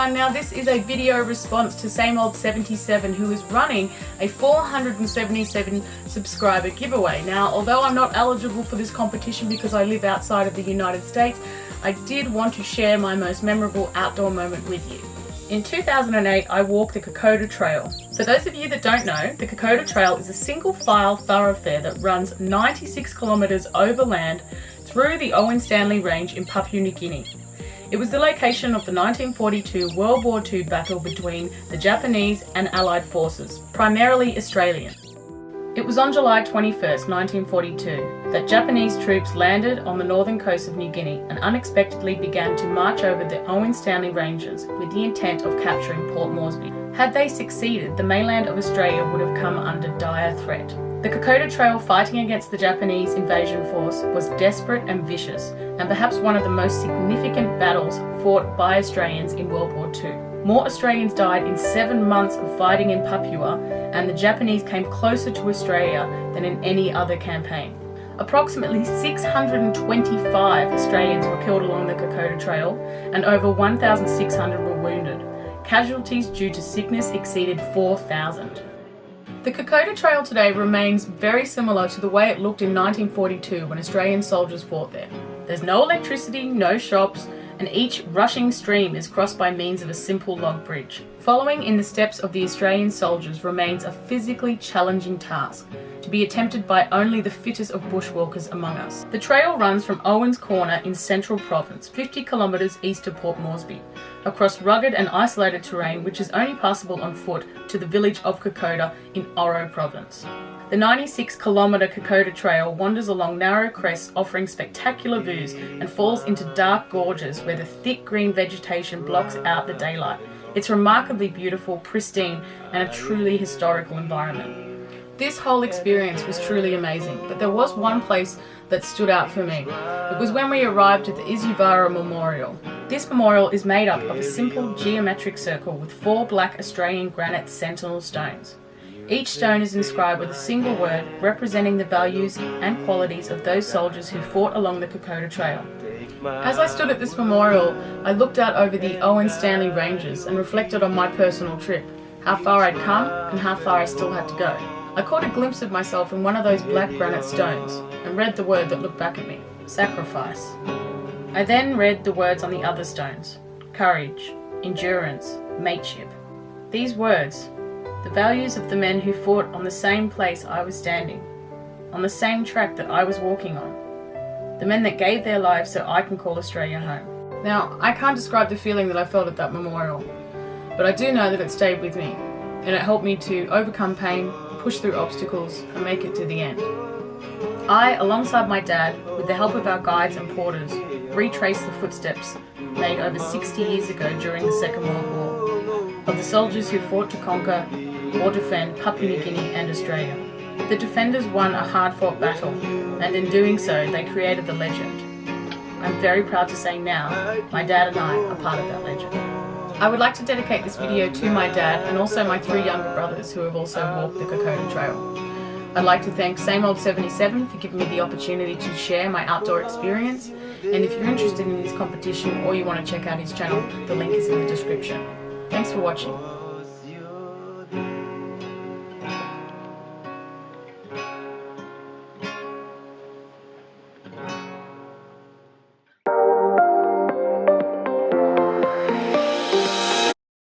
everyone, now this is a video response to Sameold 77, who is running a 477 subscriber giveaway. Now, although I'm not eligible for this competition because I live outside of the United States, I did want to share my most memorable outdoor moment with you. In 2008, I walked the Kokoda Trail. For those of you that don't know, the Kokoda Trail is a single file thoroughfare that runs 96 kilometers overland through the Owen Stanley Range in Papua New Guinea. It was the location of the 1942 World War II battle between the Japanese and Allied forces, primarily Australian. It was on July 21st, 1942, that Japanese troops landed on the northern coast of New Guinea and unexpectedly began to march over the Owen Stanley Ranges with the intent of capturing Port Moresby. Had they succeeded, the mainland of Australia would have come under dire threat. The Kokoda Trail fighting against the Japanese invasion force was desperate and vicious, and perhaps one of the most significant battles fought by Australians in World War II. More Australians died in 7 months of fighting in Papua, and the Japanese came closer to Australia than in any other campaign. Approximately 625 Australians were killed along the Kokoda Trail, and over 1,600 were wounded. Casualties due to sickness exceeded 4,000. The Kokoda Trail today remains very similar to the way it looked in 1942 when Australian soldiers fought there. There's no electricity, no shops, and each rushing stream is crossed by means of a simple log bridge. Following in the steps of the Australian soldiers remains a physically challenging task, to be attempted by only the fittest of bushwalkers among us. The trail runs from Owens Corner in Central Province, 50 kilometres east of Port Moresby, across rugged and isolated terrain which is only passable on foot to the village of Kokoda in Oro Province. The 96-kilometre Kokoda Trail wanders along narrow crests offering spectacular views and falls into dark gorges where the thick green vegetation blocks out the daylight. It's remarkably beautiful, pristine, and a truly historical environment. This whole experience was truly amazing, but there was one place that stood out for me. It was when we arrived at the Isuvara Memorial. This memorial is made up of a simple geometric circle with 4 black Australian granite sentinel stones. Each stone is inscribed with a single word representing the values and qualities of those soldiers who fought along the Kokoda Trail. As I stood at this memorial, I looked out over the Owen Stanley Ranges and reflected on my personal trip, how far I'd come and how far I still had to go. I caught a glimpse of myself in one of those black granite stones and read the word that looked back at me: sacrifice. I then read the words on the other stones: courage, endurance, mateship. These words, the values of the men who fought on the same place I was standing, on the same track that I was walking on, the men that gave their lives so I can call Australia home. Now, I can't describe the feeling that I felt at that memorial, but I do know that it stayed with me, and it helped me to overcome pain, push through obstacles, and make it to the end. I, alongside my dad, with the help of our guides and porters, retraced the footsteps made over 60 years ago during the Second World War, of the soldiers who fought to conquer or defend Papua New Guinea and Australia. The defenders won a hard-fought battle, and in doing so, they created the legend. I'm very proud to say now, my dad and I are part of that legend. I would like to dedicate this video to my dad and also my 3 younger brothers who have also walked the Kokoda Trail. I'd like to thank Sameold 77 for giving me the opportunity to share my outdoor experience, and if you're interested in this competition or you want to check out his channel, the link is in the description. Thanks for watching.